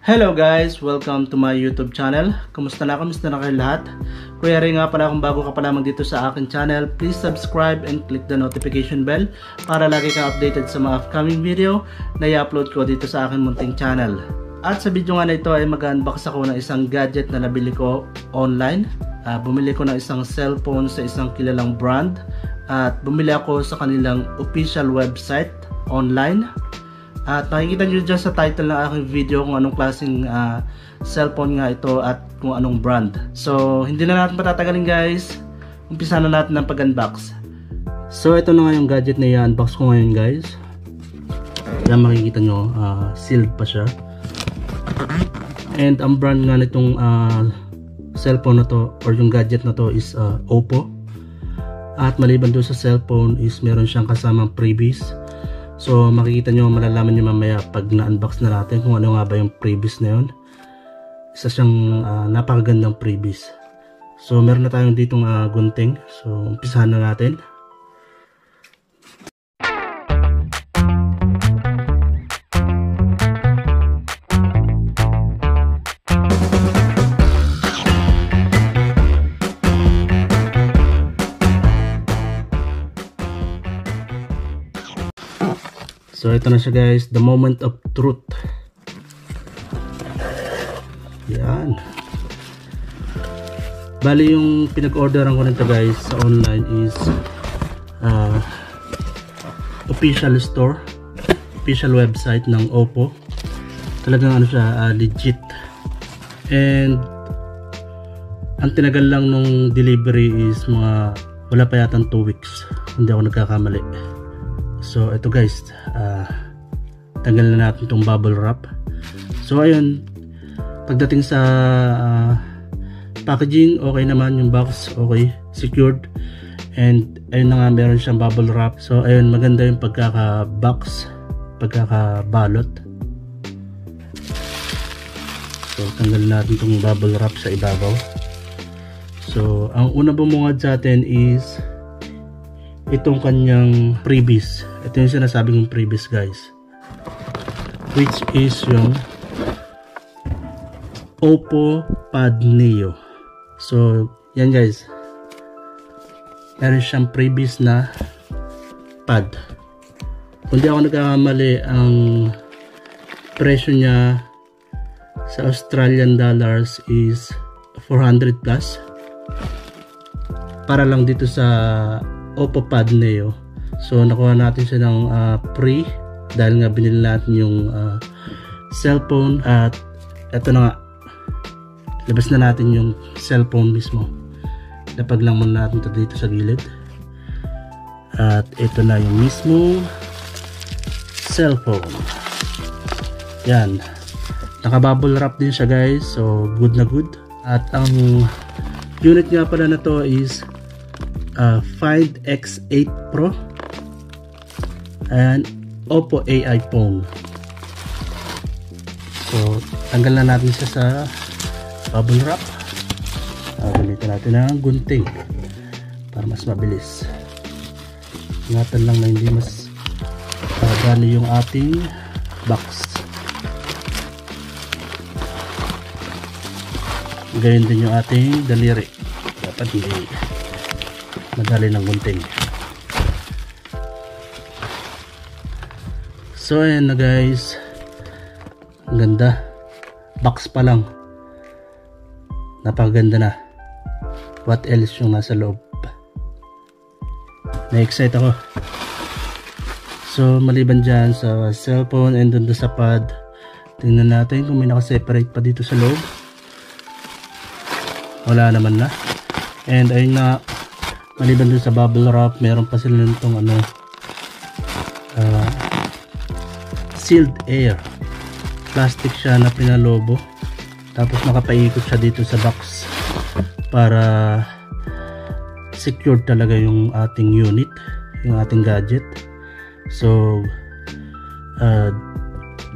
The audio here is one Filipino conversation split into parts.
Hello guys! Welcome to my YouTube channel. Kumusta na kayo lahat? Kuya Ray nga pala, kung bago ka pa lamang dito sa akin channel, please subscribe and click the notification bell para lagi kang updated sa mga upcoming video na i-upload ko dito sa akin munting channel. At sa video nga na ito ay mag-unbox ako ng isang gadget na nabili ko online. Bumili ko ng isang cellphone sa isang kilalang brand at bumili ako sa kanilang official website online. At makikita nyo dyan sa title ng aking video kung anong klaseng cellphone nga ito at kung anong brand. So hindi na natin patatagalin guys, umpisa na natin ang pag-unbox. So ito na nga yung gadget na i-unbox ko ngayon guys. Yan makikita nyo, sealed pa siya. And ang brand nga nitong cellphone na to or yung gadget na to is Oppo. At maliban doon sa cellphone is meron siyang kasamang freebies. So makikita nyo, malalaman nyo mamaya pag na-unbox na natin kung ano nga ba yung freebies na yun. Isa siyang napakagandang freebies. So meron na tayong ditong gunting. So umpisahan na natin. So ito na siya guys, the moment of truth. Yan. Bali yung pinag-orderan ko nito guys sa online is official store, official website ng Oppo. Talagang ano siya, legit. And ang tinagal lang nung delivery is mga wala pa yatang 2 weeks. Hindi ako nagkakamali. So ito guys, tanggal na natin itong bubble wrap. So ayun, pagdating sa packaging, okay naman yung box, okay, secured. And ayun na nga, meron siyang bubble wrap. So ayun, maganda yung pagkaka-box, pagkakabalot. So tanggal natin itong bubble wrap sa ibabaw. So ang una bumungad sa atin is itong kanyang freebies. Ito yung sinasabi kong freebies guys, which is yung Oppo Pad Neo. So yan guys, meron siyang freebies na pad. Kung di ako nagkakamali, ang presyo niya sa Australian dollars is 400 plus para lang dito sa Oppo Pad Neo. So nakuha natin siya ng free dahil nga binili natin yung cellphone. At eto na nga, labas na natin yung cellphone mismo. Lapag lang muna natin ito dito sa gilid. At ito na yung mismo cellphone. Yan, naka bubble wrap din siya guys, so good na good. At ang unit nga pala na to is Find X8 Pro and Oppo AI phone. So tanggal na natin siya sa bubble wrap. Gamitin natin ang gunting para mas mabilis. Ingatan lang na hindi mas dali yung ating box. Ganyan din yung ating daliri, dapat hindi madali ng gunting. So ayan na guys, ang ganda, box pa lang, napakaganda na. What else yung nasa loob? Na-excite ako. So maliban dyan sa cellphone and dun sa pad, tingnan natin kung may naka-separate pa dito sa loob. Wala naman na. And ayun na, maliban dun sa bubble wrap, meron pa sila nitong sealed air. Plastic siya na pinalobo. Tapos nakapaikot siya dito sa box para secured talaga yung ating unit, yung ating gadget. So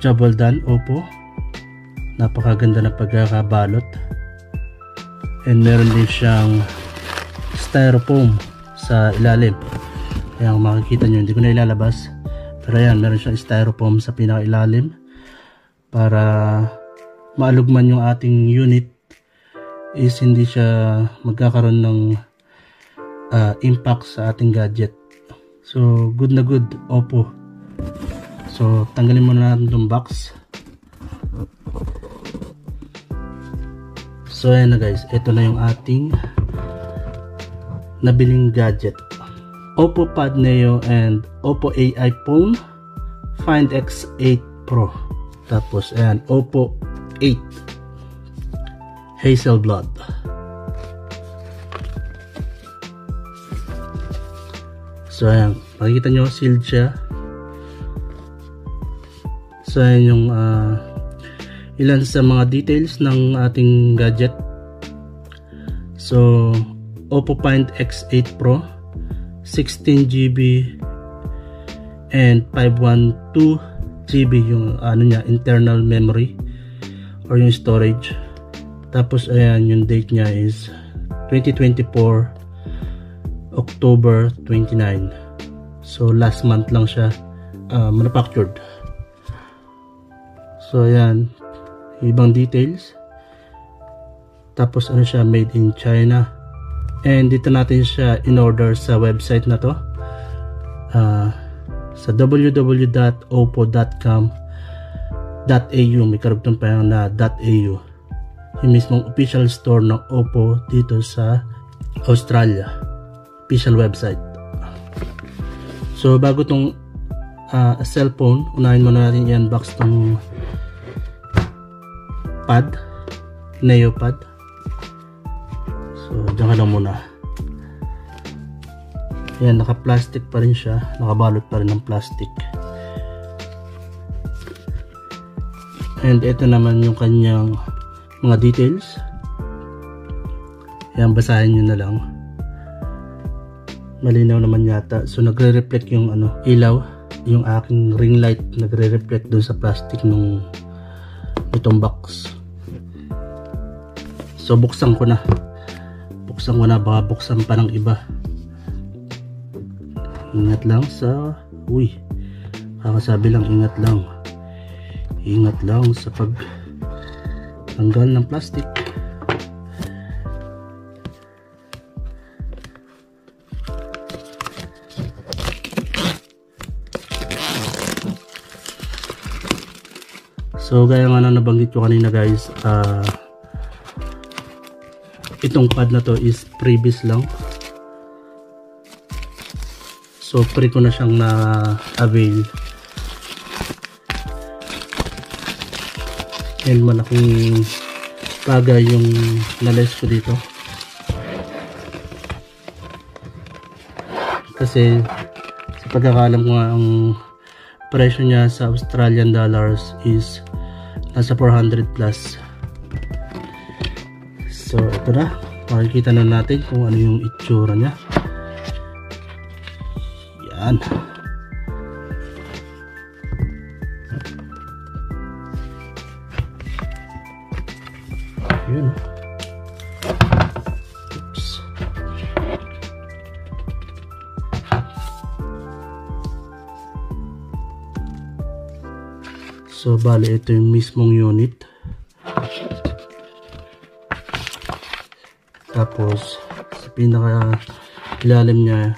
job well done Oppo. Napakaganda na pagkakabalot. And meron din siyang styrofoam sa ilalim. Kaya kung makikita nyo, hindi ko na ilalabas, pero ayan, meron siyang styrofoam sa pinakailalim para maalugman yung ating unit is hindi siya magkakaroon ng impact sa ating gadget. So good na good, Oppo. So tanggalin muna natin itong box. So ayan na guys, ito na yung ating nabiling gadget. Oppo Pad Neo and Oppo AI Phone Find X8 Pro. Tapos ayan, Oppo 8 Hazelblood. So ayan, makikita nyo sealed siya. So ayan yung ilan sa mga details ng ating gadget. So Oppo Find X8 Pro, 16GB and 512GB yung niya, internal memory or yung storage. Tapos ayan, yung date niya is 2024 October 29. So last month lang siya manufactured. So ayan, ibang details. Tapos ano siya, made in China. And dito natin siya in order sa website na to, sa www.oppo.com.au. may karugtong pa yung na .au, yung mismong official store ng Oppo dito sa Australia, official website. So bago tong cellphone, unahin muna natin i-unbox tong pad, Neo Pad. So dyan ka lang muna. Ayan, naka-plastic pa rin siya, nakabalot pa rin ng plastic. And ito naman yung kanyang mga details. Ayan, basahin nyo na lang. Malinaw naman yata. So nagre-reflect yung ilaw, yung aking ring light nagre-reflect dun sa plastic nung itong box. So buksan ko na, baka buksan pa ng iba. Ingat lang sa kakasabi lang, ingat lang sa pagtanggal ng plastic. So gaya nga na nabanggit ko kanina guys, itong pad na to is previous lang. So free ko na siyang na-avail. And malaking bagay yung nales ko dito. Kasi sa pagkakalam ko nga, ang presyo niya sa Australian dollars is nasa 400 plus. So ito na, makikita na natin kung ano yung itsura niya. Yan. Yun. Oops. So bali ito yung mismong unit. Tapos sa pinaka ilalim niya,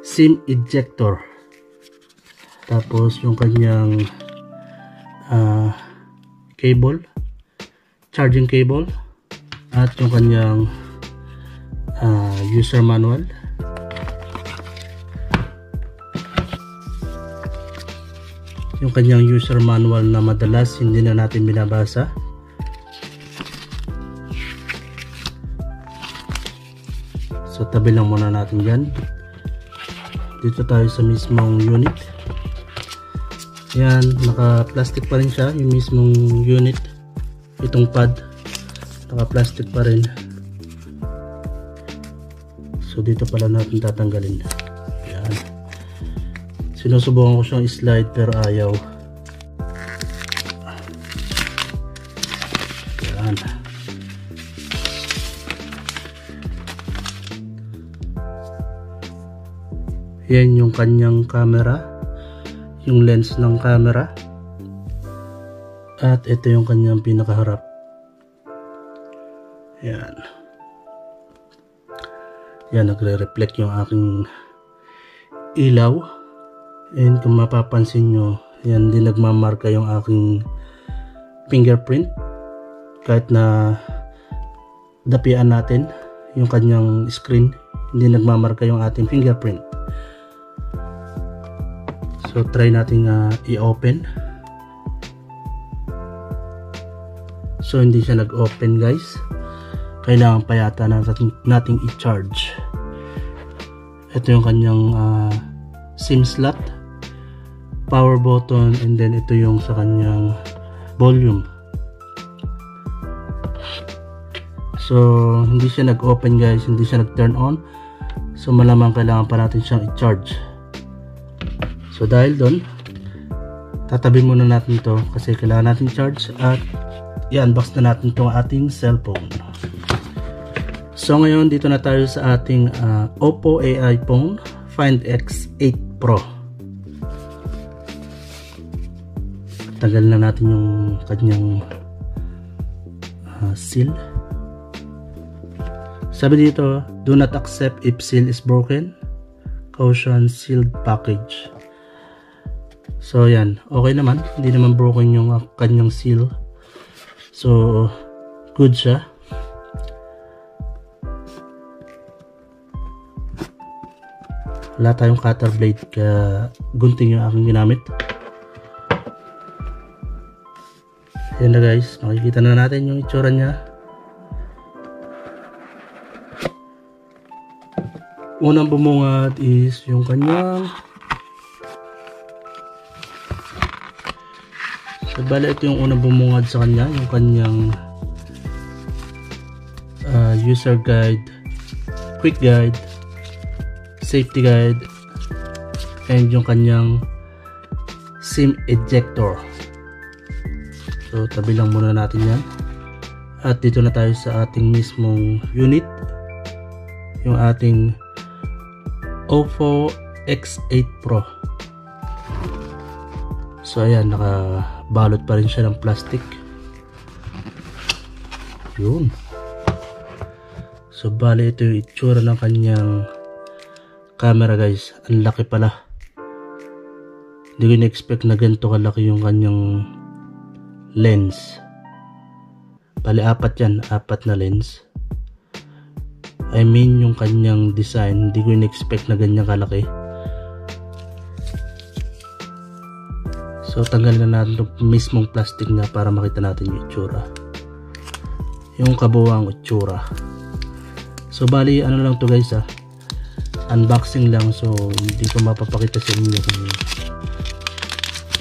SIM ejector. Tapos yung kanyang cable, charging cable, at yung kanyang user manual. Yung kanyang user manual na madalas hindi na natin binabasa. So tabi lang muna natin dyan. Dito tayo sa mismong unit. Yan, naka plastic pa rin siya, yung mismong unit. Itong pad, naka plastic pa rin. So dito pala natin tatanggalin. Yan. Sinusubukan ko siyang slide pero ayaw. Yan. Yan yung kanyang camera, yung lens ng camera. At ito yung kanyang pinakaharap. Yan. Yan, nagre-reflect yung aking ilaw. And kung mapapansin nyo, yan din nagmamarka yung aking fingerprint. Kahit na dapian natin yung kanyang screen, hindi nagmamarka yung ating fingerprint. So try natin i-open. So hindi siya nag-open, guys. Kailangan pa yata nating i-charge. Ito yung kanyang SIM slot, power button, and then ito yung sa kanyang volume. So hindi siya nag-open, guys, hindi siya nag-turn on. So malamang kailangan pa natin siyang i-charge. So dahil doon, tatabi muna natin to kasi kailangan natin charge at i-unbox na natin itong ating cellphone. So ngayon dito na tayo sa ating Oppo AI phone Find X8 Pro. Tagal na natin yung kanyang seal. Sabi dito, do not accept if seal is broken. Caution, sealed package. So yan, okay naman, hindi naman broken yung kanyang seal. So good siya. Wala tayong cutter blade kaya gunting yung aking ginamit. Ayan na, guys, makikita na natin yung itsura niya. Unang bumungad is yung kanyang, so bale ito yung unang bumungad sa kanya, yung kanyang user guide, quick guide, safety guide, and yung kanyang SIM ejector. So tabi lang muna natin yan. At dito na tayo sa ating mismong unit, yung ating Oppo X8 Pro. So ayan, nakabalot pa rin siya ng plastic. Yun. So bali ito yung itsura ng kanyang camera, guys. Ang laki pala. Hindi ko na-expect na ganito kalaki yung kanyang lens. Bali apat yan, apat na lens. I mean yung kanyang design, hindi ko in-expect na ganyan kalaki. So tanggalin na natin itong mismong plastic na para makita natin yung itsura, yung kabuuang itsura. So bali ano lang to, guys, unboxing lang. So hindi ko mapapakita sa inyo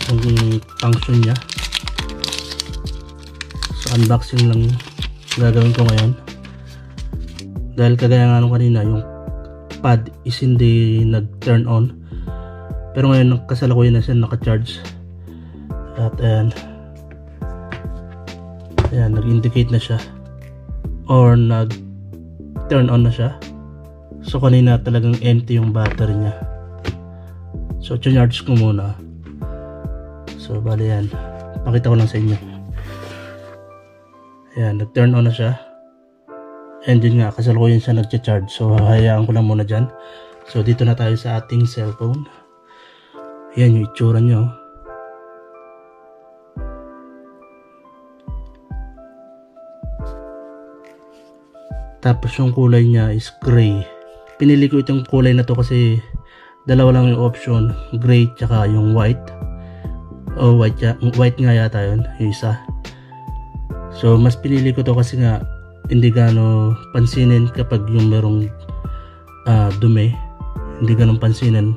kung function nya. So unboxing lang gagawin ko ngayon. Dahil kagaya nga nung kanina, yung pad is hindi nag-turn on. Pero ngayon, kasalukuyan na siya naka-charge. At ayan. Ayan, nag-indicate na siya. Or nag-turn on na siya. So kanina talagang empty yung battery niya. So, charge ko muna. So, bali yan. Pakita ko lang sa inyo. Ayan, nag-turn on na siya. And yun nga, kasalukuyan siya nag-charge. So hayaan ko lang muna dyan. So dito na tayo sa ating cellphone. Ayan yung itsura nyo. Tapos yung kulay niya is gray. Pinili ko itong kulay na to kasi dalawa lang yung option, gray tsaka yung white. O white nga yata yun, yung isa. So mas pinili ko to kasi nga hindi gano pansinin kapag yung merong dumi. Hindi ganong pansinin.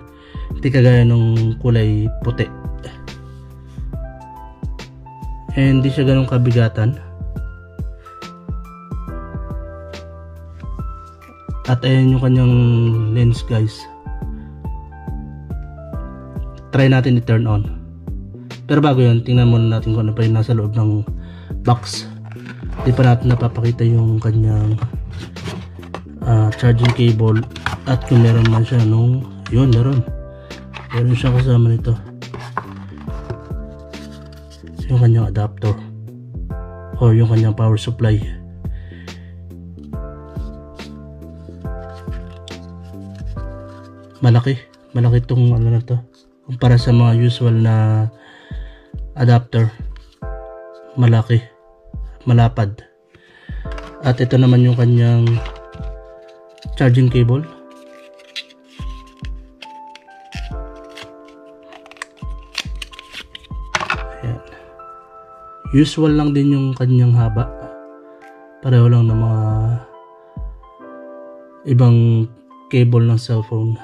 Hindi kagaya ng kulay puti. And hindi siya ganong kabigatan. At ayan yung kanyang lens, guys. Try natin i-turn on. Pero bago yun, tingnan muna natin kung ano pa yung nasa loob ng box. Di pa natin napapakita yung kanyang charging cable. At kung meron man siya nung yun, meron siya kasama nito. yung kanyang adapter or yung kanyang power supply. Malaki tong ano na to kumpara sa mga usual na adapter. Malaki, malapad. At ito naman yung kanyang charging cable. Ayan. Usual lang din yung kanyang haba. Pareho lang ng mga ibang cable ng cellphone.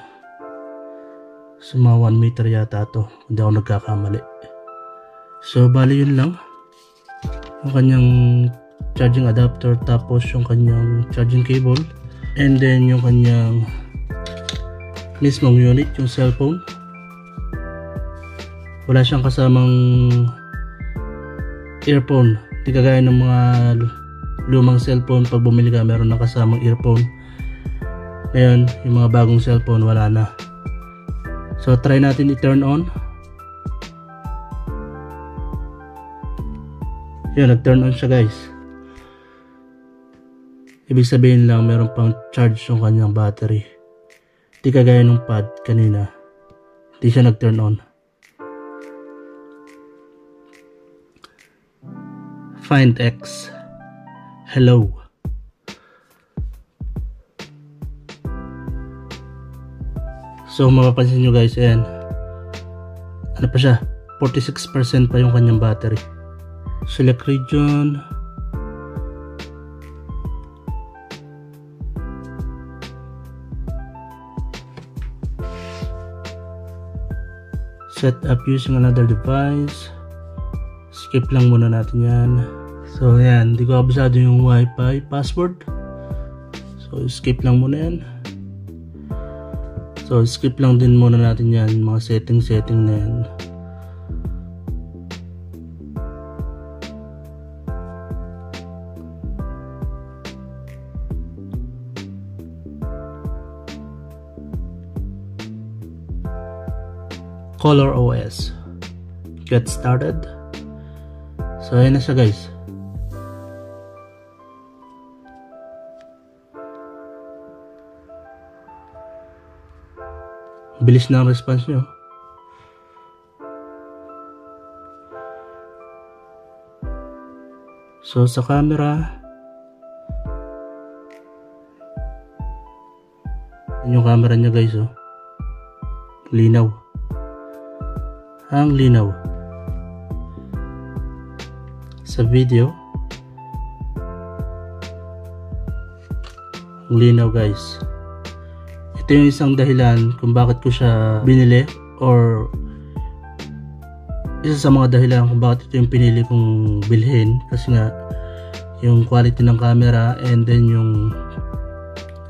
So mga 1 meter yata to, hindi ako nagkakamali. So bali yun lang yung kanyang charging adapter, tapos yung kanyang charging cable, and then yung kanyang mismong unit, yung cellphone. Wala siyang kasamang earphone, di kagaya ng mga lumang cellphone. Pag bumili ka meron na kasamang earphone. Ngayon yung mga bagong cellphone wala na. So try natin i-turn on. Yun, nag-turn on siya guys. Ibig sabihin lang meron pang charge yung kanyang battery. Di kagaya nung pad kanina, di siya nag-turn on. Find X. Hello. So mapapansin nyo guys, ayan, ano pa siya, 46% pa yung kanyang battery. Select region. Set up using another device. Skip lang muna natin yan. So ayan, hindi ko abisado yung Wi-Fi password. So skip lang muna yan. So skip lang din muna natin yan, mga setting na yan. Color OS. Get started. So ayan na siya guys. Bilis na ang response nyo. So sa camera, yung camera niya guys, oh, linaw. Ang linaw. Sa video, ang linaw guys. Ito yung isang dahilan kung bakit ko siya binili, or isa sa mga dahilan kung bakit ito yung pinili kong bilhin, kasi nga yung quality ng camera, and then yung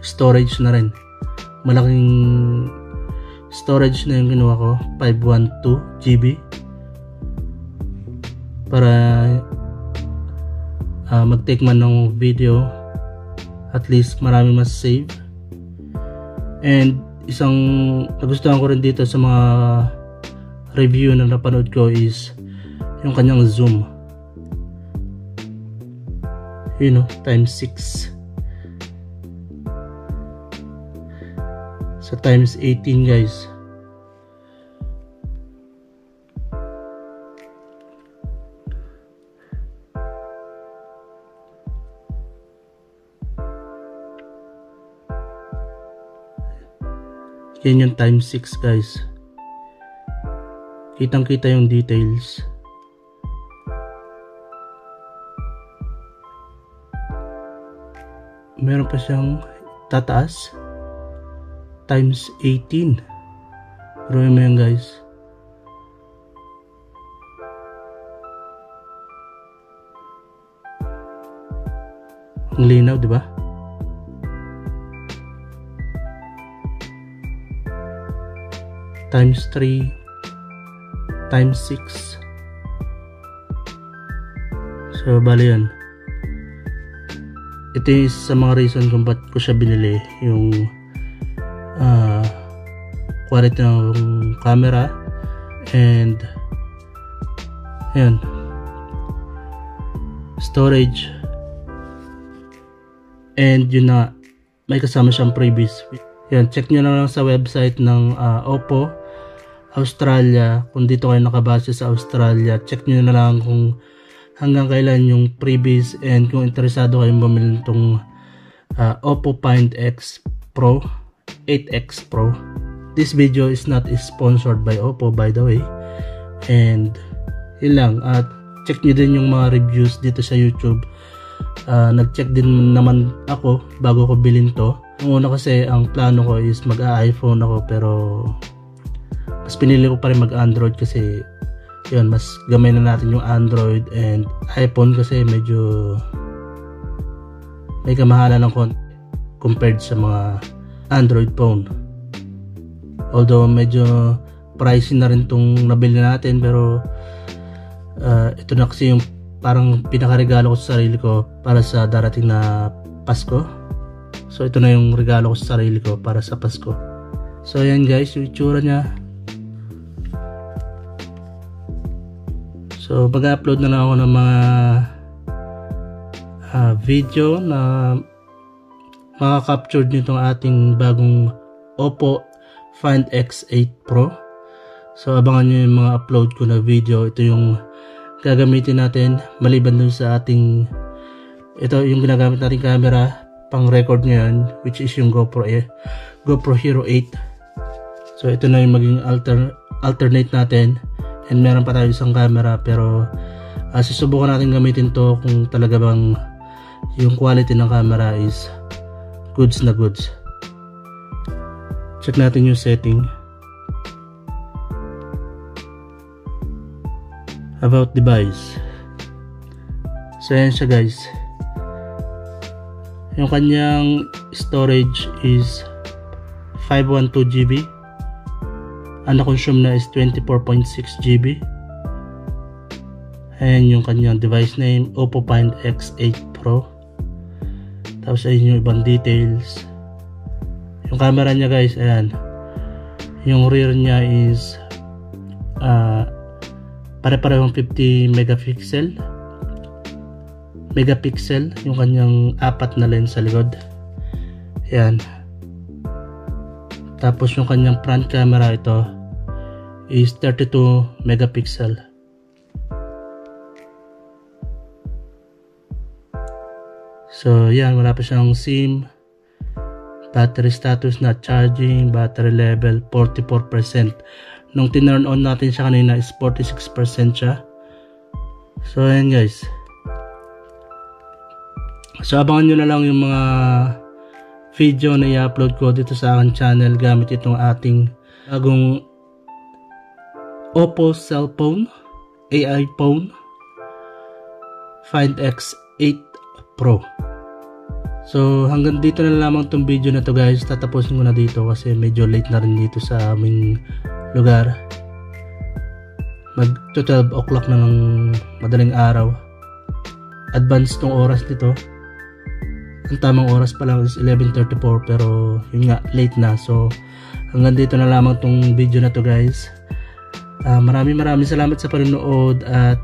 storage na rin. Malaking storage na yung kinuha ko, 512 GB, para mag-take man ng video, at least marami mas save. And isang nagustuhan ko rin dito sa mga review na napanood ko is yung kanyang zoom. You know, times 6. Sa times 18 guys. Yan yung times 6 guys. Kitang kita yung details. Meron pa siyang tataas, times 18. Pero mo yan guys. Ang linaw, di ba? Times 3, times 6. So bali yan. Ito yung isa sa mga reason kung ba't ko siya binili, yung quality ng camera, and ayan, storage, and yun na, may kasama siyang freebies. Yan, check nyo na lang sa website ng Oppo Australia. Kung dito kayo nakabase sa Australia, check nyo na lang kung hanggang kailan yung freebies, and kung interesado kayong bumili nitong Oppo Find X Pro 8X Pro. This video is not sponsored by Oppo, by the way. And yun lang, at check nyo din yung mga reviews dito sa YouTube. Nag-check din naman ako bago ko bilhin to. Ang una kasi, ang plano ko is mag-iPhone ako, pero mas pinili ko pa rin mag-Android kasi yun, mas gamay na natin yung Android, and iPhone kasi medyo may kamahalan ng konti compared sa mga Android phone. Although medyo pricey na rin tong nabili natin, pero ito na kasi yung parang pinakaregalo ko sa sarili ko para sa darating na Pasko. So ito na yung regalo ko sa sarili ko para sa Pasko. So ayan guys, yung itsura nya. So mag-upload na lang ako ng mga video na maka-captured nitong ating bagong Oppo Find X8 Pro. So abangan nyo yung mga upload ko na video. Ito yung gagamitin natin maliban dun sa ating, ito yung ginagamit nating camera pang record ngayon, which is yung GoPro Hero 8. So ito na yung maging alternate natin, and meron pa tayo isang camera, pero susubukan natin gamitin to kung talaga bang yung quality ng camera is goods na goods. Check natin yung setting. About device. So ayan siya guys. Yung kanyang storage is 512 GB. Ang na-consume na is 24.6 GB. Ayan yung kanyang device name, Oppo Find X8 Pro. Tapos ayun yung ibang details. Yung camera niya guys, ayan. Yung rear niya is pare-parehong 50 megapixel yung kanyang apat na lens sa likod. Ayan. Tapos yung kanyang front camera, ito is 32 megapixel. So yan, wala pa siyang SIM. Battery status na charging. Battery level 44%. Nung tinurn on natin siya kanina is 46% siya. So ayan guys. So abangan nyo na lang yung mga video na i-upload ko dito sa aking channel gamit itong ating bagong Oppo cellphone, AI phone, Find X8 Pro. So hanggang dito na lamang itong video na to guys. Tatapusin ko na dito kasi medyo late na rin dito sa aming lugar. Mag 12 o'clock na ng madaling araw. Advance tong oras nito. Ang tamang oras pa lang is 11:34, pero yun nga, late na. So hanggang dito na lamang tong video na to guys. Maraming salamat sa panonood, at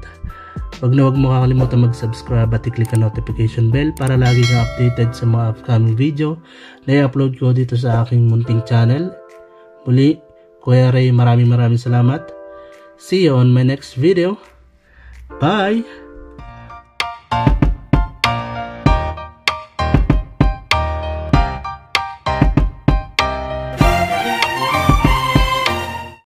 wag mo kakalimutan mag-subscribe at i-click ang notification bell para lagi kang updated sa mga upcoming video na i-upload ko dito sa aking munting channel. Muli, Kuya Ray, maraming salamat. See you on my next video. Bye!